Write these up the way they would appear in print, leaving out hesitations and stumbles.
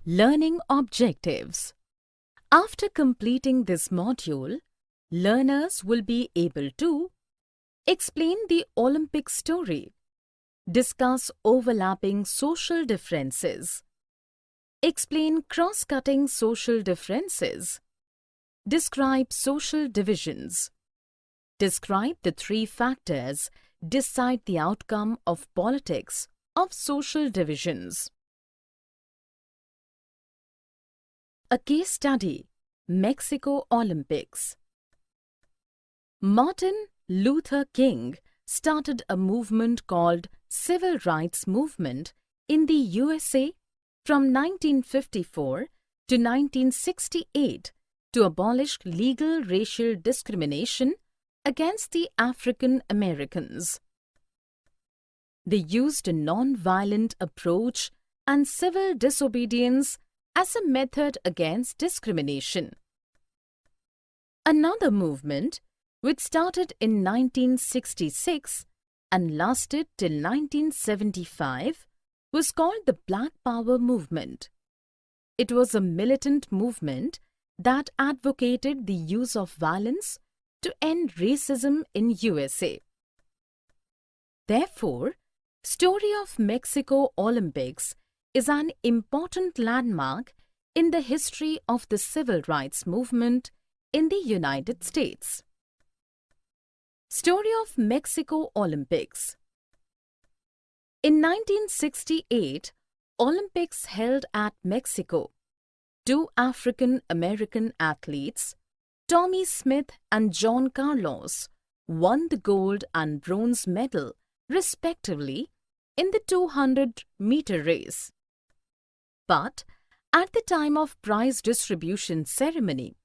Learning objectives. After completing this module, learners will be able to explain the Olympic story, discuss overlapping social differences, explain cross-cutting social differences, describe social divisions, describe the three factors decide the outcome of politics of social divisions. A case study, Mexico Olympics. Martin Luther King started a movement called Civil Rights Movement in the USA from 1954 to 1968 to abolish legal racial discrimination against the African Americans. They used a non-violent approach and civil disobedience as a method against discrimination. Another movement, which started in 1966 and lasted till 1975, was called the Black Power movement. It was a militant movement that advocated the use of violence to end racism in USA. Therefore, Story of Mexico Olympics is an important landmark in the history of the civil rights movement in the United States. Story of Mexico Olympics. In 1968, Olympics held at Mexico. Two African American athletes, Tommie Smith and John Carlos, won the gold and bronze medal respectively in the 200-meter race. But at the time of prize distribution ceremony,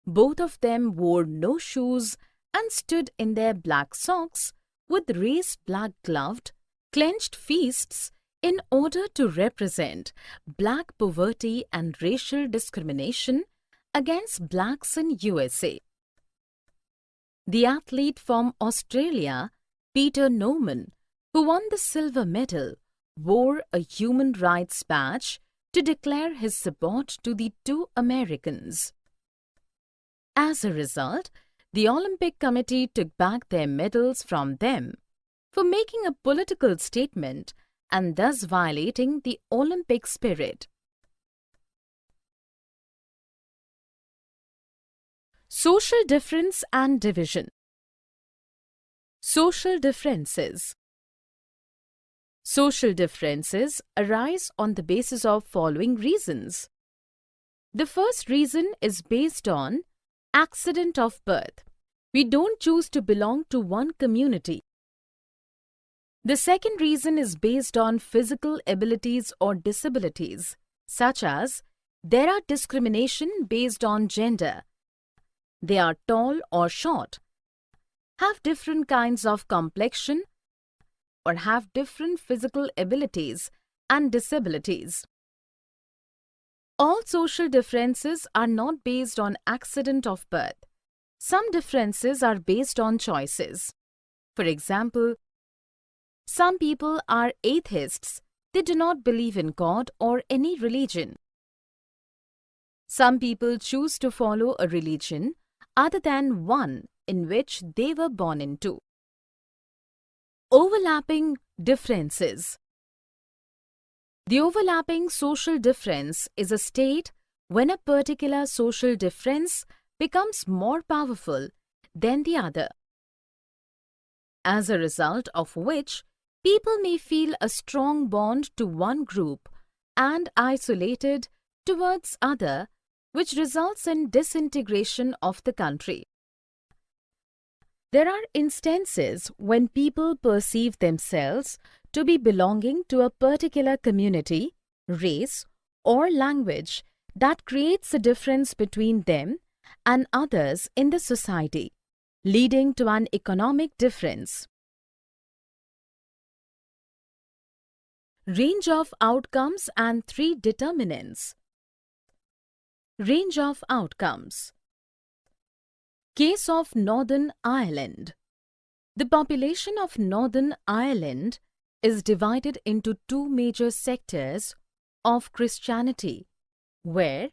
both of them wore no shoes and stood in their black socks with raised black gloved, clenched fists in order to represent black poverty and racial discrimination against blacks in USA. The athlete from Australia, Peter Norman, who won the silver medal, wore a human rights badge to declare his support to the two Americans. As a result, the Olympic Committee took back their medals from them for making a political statement and thus violating the Olympic spirit. Social difference and division. Social differences. Social differences arise on the basis of following reasons. The first reason is based on accident of birth. We don't choose to belong to one community. The second reason is based on physical abilities or disabilities, such as there are discrimination based on gender. They are tall or short, have different kinds of complexion, or have different physical abilities and disabilities. All social differences are not based on accident of birth. Some differences are based on choices. For example, some people are atheists. They do not believe in God or any religion. Some people choose to follow a religion other than one in which they were born into. Overlapping differences. The overlapping social difference is a state when a particular social difference becomes more powerful than the other, as a result of which people may feel a strong bond to one group and isolated towards other, which results in disintegration of the country. There are instances when people perceive themselves to be belonging to a particular community, race, or language that creates a difference between them and others in the society, leading to an economic difference. Range of outcomes and three determinants. Range of outcomes. Case of Northern Ireland. The population of Northern Ireland is divided into two major sectors of Christianity where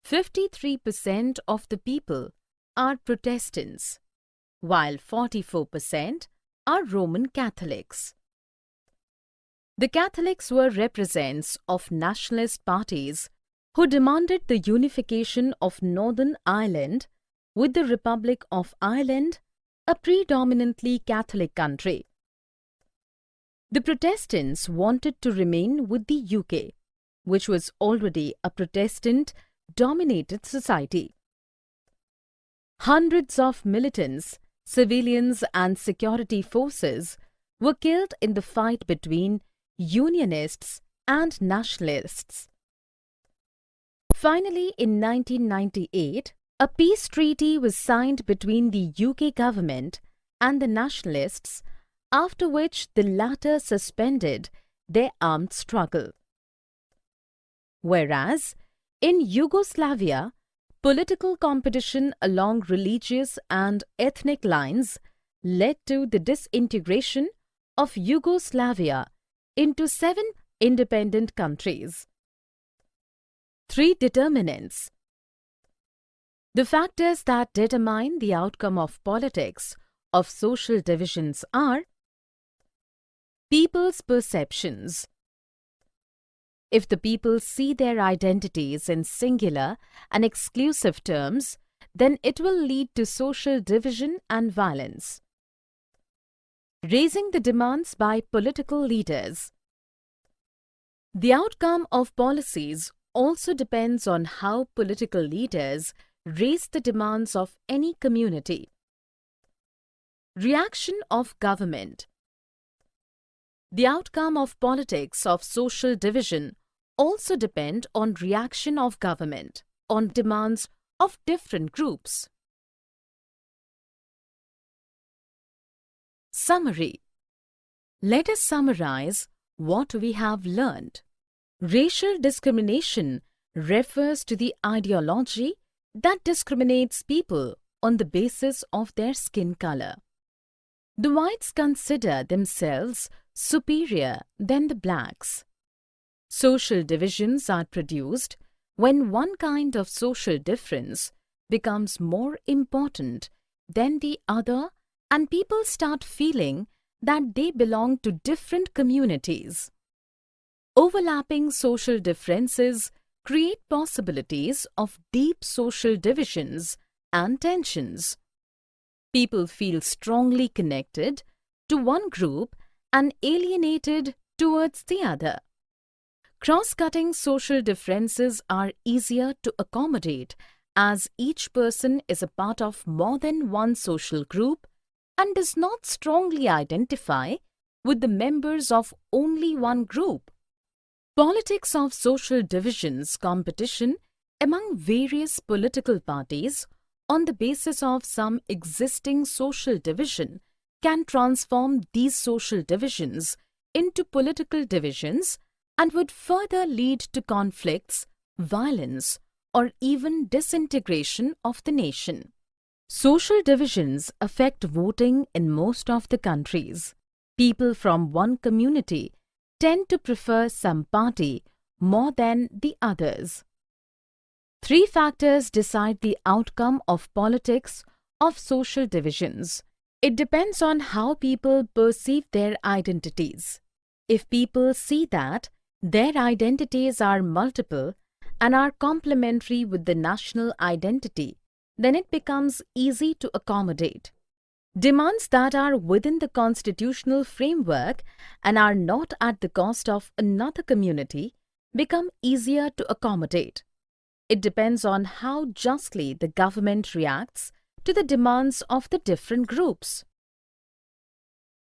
53% of the people are Protestants, while 44% are Roman Catholics. The Catholics were representatives of nationalist parties who demanded the unification of Northern Ireland with the Republic of Ireland, a predominantly Catholic country. The Protestants wanted to remain with the UK, which was already a Protestant-dominated society. Hundreds of militants, civilians and security forces were killed in the fight between Unionists and Nationalists. Finally, in 1998, a peace treaty was signed between the UK government and the Nationalists, after which the latter suspended their armed struggle. Whereas, in Yugoslavia, political competition along religious and ethnic lines led to the disintegration of Yugoslavia into 7 independent countries. 3 determinants. The factors that determine the outcome of politics of social divisions are people's perceptions. If the people see their identities in singular and exclusive terms, then it will lead to social division and violence. Raising the demands by political leaders. The outcome of policies also depends on how political leaders raise the demands of any community. Reaction of government. The outcome of politics of social division also depend on reaction of government on demands of different groups. Summary. Let us summarize what we have learned. Racial discrimination refers to the ideology that discriminates people on the basis of their skin color. The whites consider themselves superior than the blacks. Social divisions are produced when one kind of social difference becomes more important than the other and people start feeling that they belong to different communities. Overlapping social differences create possibilities of deep social divisions and tensions. People feel strongly connected to one group and alienated towards the other. Cross-cutting social differences are easier to accommodate as each person is a part of more than one social group and does not strongly identify with the members of only one group. Politics of social divisions competition among various political parties on the basis of some existing social division can transform these social divisions into political divisions and would further lead to conflicts, violence, or even disintegration of the nation. Social divisions affect voting in most of the countries. People from one community tend to prefer some party more than the others. 3 factors decide the outcome of politics of social divisions. It depends on how people perceive their identities. If people see that their identities are multiple and are complementary with the national identity, then it becomes easy to accommodate. Demands that are within the constitutional framework and are not at the cost of another community become easier to accommodate. It depends on how justly the government reacts to the demands of the different groups.